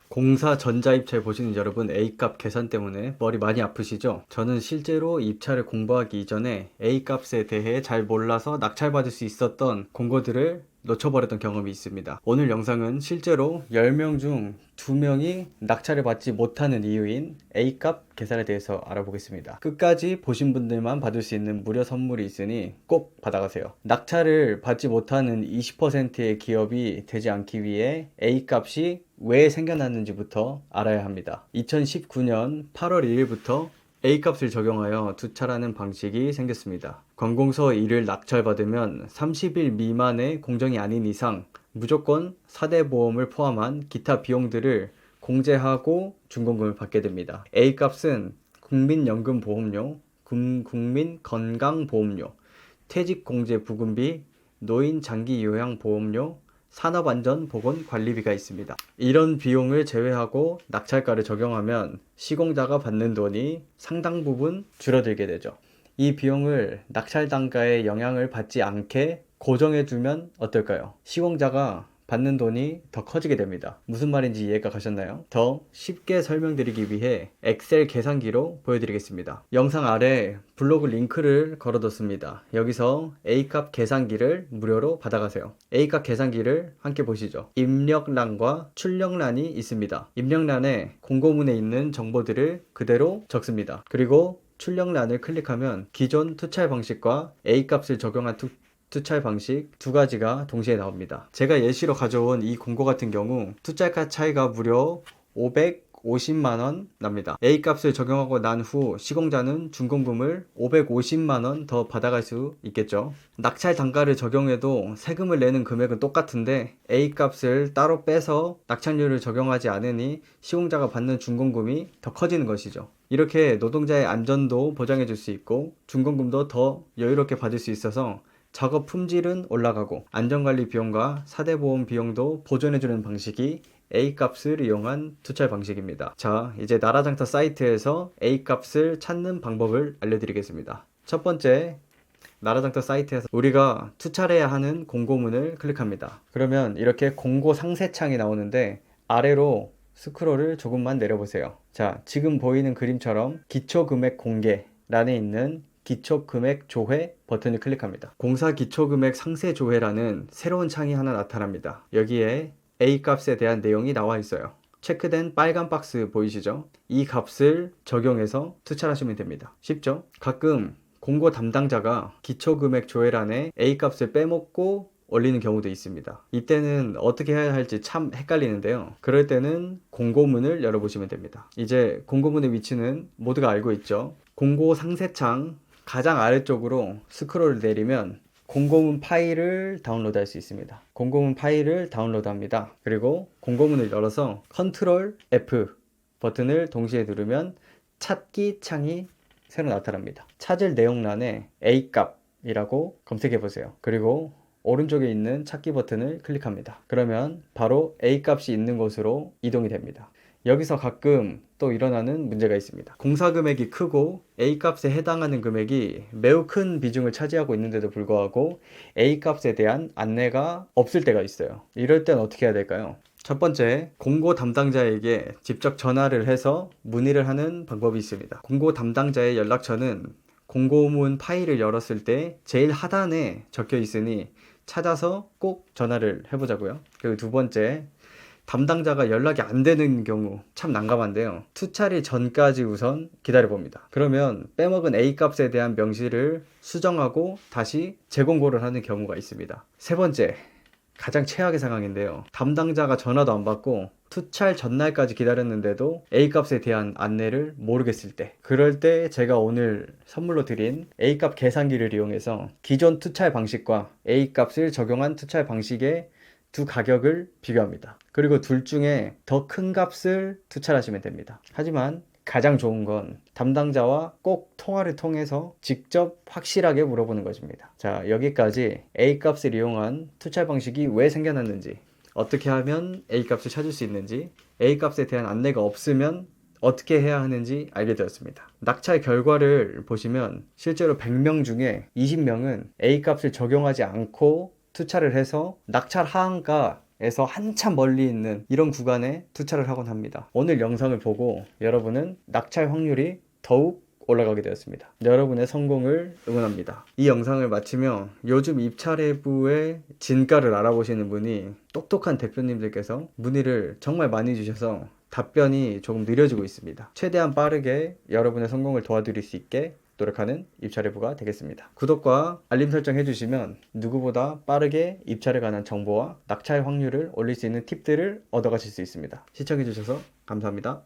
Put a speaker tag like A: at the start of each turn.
A: 공사 전자입찰 보시는 여러분, A값 계산 때문에 머리 많이 아프시죠? 저는 실제로 입찰을 공부하기 이전에 A값에 대해 잘 몰라서 낙찰받을 수 있었던 공고들을 놓쳐버렸던 경험이 있습니다. 오늘 영상은 실제로 10명 중 2명이 낙찰을 받지 못하는 이유인 A값 계산에 대해서 알아보겠습니다. 끝까지 보신 분들만 받을 수 있는 무료 선물이 있으니 꼭 받아가세요. 낙찰을 받지 못하는 20%의 기업이 되지 않기 위해 A값이 왜 생겨났는지부터 알아야 합니다. 2019년 8월 2일부터 A값을 적용하여 투차라는 방식이 생겼습니다. 관공서 일을 낙찰받으면 30일 미만의 공정이 아닌 이상 무조건 4대 보험을 포함한 기타 비용들을 공제하고 준공금을 받게 됩니다. A값은 국민연금보험료, 국민건강보험료, 퇴직공제부금비, 노인장기요양보험료, 산업안전보건관리비가 있습니다. 이런 비용을 제외하고 낙찰가를 적용하면 시공자가 받는 돈이 상당 부분 줄어들게 되죠. 이 비용을 낙찰 단가에 영향을 받지 않게 고정해두면 어떨까요? 시공자가 받는 돈이 더 커지게 됩니다. 무슨 말인지 이해가 가셨나요? 더 쉽게 설명드리기 위해 엑셀 계산기로 보여드리겠습니다. 영상 아래 블로그 링크를 걸어뒀습니다. 여기서 A값 계산기를 무료로 받아가세요. A값 계산기를 함께 보시죠. 입력란과 출력란이 있습니다. 입력란에 공고문에 있는 정보들을 그대로 적습니다. 그리고 출력란을 클릭하면 기존 투찰 방식과 A값을 적용한 투찰 방식 두 가지가 동시에 나옵니다. 제가 예시로 가져온 이 공고 같은 경우 투찰가 차이가 무려 550만원 납니다. A값을 적용하고 난 후 시공자는 준공금을 550만원 더 받아갈 수 있겠죠. 낙찰 단가를 적용해도 세금을 내는 금액은 똑같은데 A값을 따로 빼서 낙찰률을 적용하지 않으니 시공자가 받는 준공금이 더 커지는 것이죠. 이렇게 노동자의 안전도 보장해 줄 수 있고 준공금도 더 여유롭게 받을 수 있어서 작업 품질은 올라가고 안전관리 비용과 4대 보험 비용도 보존해주는 방식이 A값을 이용한 투찰 방식입니다. 자, 이제 나라장터 사이트에서 A값을 찾는 방법을 알려드리겠습니다. 첫 번째, 나라장터 사이트에서 우리가 투찰해야 하는 공고문을 클릭합니다. 그러면 이렇게 공고 상세창이 나오는데 아래로 스크롤을 조금만 내려보세요. 자, 지금 보이는 그림처럼 기초금액 공개란에 있는 기초금액 조회 버튼을 클릭합니다. 공사 기초금액 상세 조회라는 새로운 창이 하나 나타납니다. 여기에 A값에 대한 내용이 나와 있어요. 체크된 빨간 박스 보이시죠? 이 값을 적용해서 투찰하시면 됩니다. 쉽죠? 가끔 공고 담당자가 기초금액 조회란에 A값을 빼먹고 올리는 경우도 있습니다. 이때는 어떻게 해야 할지 참 헷갈리는데요. 그럴 때는 공고문을 열어보시면 됩니다. 이제 공고문의 위치는 모두가 알고 있죠. 공고 상세창 가장 아래쪽으로 스크롤을 내리면 공고문 파일을 다운로드 할 수 있습니다. 공고문 파일을 다운로드 합니다. 그리고 공고문을 열어서 컨트롤 F 버튼을 동시에 누르면 찾기 창이 새로 나타납니다. 찾을 내용란에 A값이라고 검색해 보세요. 그리고 오른쪽에 있는 찾기 버튼을 클릭합니다. 그러면 바로 A값이 있는 곳으로 이동이 됩니다. 여기서 가끔 또 일어나는 문제가 있습니다. 공사 금액이 크고 A값에 해당하는 금액이 매우 큰 비중을 차지하고 있는데도 불구하고 A값에 대한 안내가 없을 때가 있어요. 이럴 땐 어떻게 해야 될까요? 첫 번째, 공고 담당자에게 직접 전화를 해서 문의를 하는 방법이 있습니다. 공고 담당자의 연락처는 공고문 파일을 열었을 때 제일 하단에 적혀 있으니 찾아서 꼭 전화를 해보자고요. 그리고 두 번째, 담당자가 연락이 안 되는 경우 참 난감한데요. 투찰이 전까지 우선 기다려봅니다. 그러면 빼먹은 A값에 대한 명시를 수정하고 다시 재공고를 하는 경우가 있습니다. 세 번째, 가장 최악의 상황인데요. 담당자가 전화도 안 받고 투찰 전날까지 기다렸는데도 A값에 대한 안내를 모르겠을 때, 그럴 때 제가 오늘 선물로 드린 A값 계산기를 이용해서 기존 투찰 방식과 A값을 적용한 투찰 방식의 두 가격을 비교합니다. 그리고 둘 중에 더 큰 값을 투찰하시면 됩니다. 하지만 가장 좋은 건 담당자와 꼭 통화를 통해서 직접 확실하게 물어보는 것입니다. 자, 여기까지 A값을 이용한 투찰 방식이 왜 생겨났는지, 어떻게 하면 A값을 찾을 수 있는지, A값에 대한 안내가 없으면 어떻게 해야 하는지 알게 되었습니다. 낙찰 결과를 보시면 실제로 100명 중에 20명은 A값을 적용하지 않고 투찰을 해서 낙찰 하한가 에서 한참 멀리 있는 이런 구간에 투자를 하곤 합니다. 오늘 영상을 보고 여러분은 낙찰 확률이 더욱 올라가게 되었습니다. 여러분의 성공을 응원합니다. 이 영상을 마치며 요즘 입찰회부의 진가를 알아보시는 분이 똑똑한 대표님들께서 문의를 정말 많이 주셔서 답변이 조금 느려지고 있습니다. 최대한 빠르게 여러분의 성공을 도와드릴 수 있게 노력하는 입찰회부가 되겠습니다. 구독과 알림 설정 해주시면 누구보다 빠르게 입찰에 관한 정보와 낙찰 확률을 올릴 수 있는 팁들을 얻어가실 수 있습니다. 시청해주셔서 감사합니다.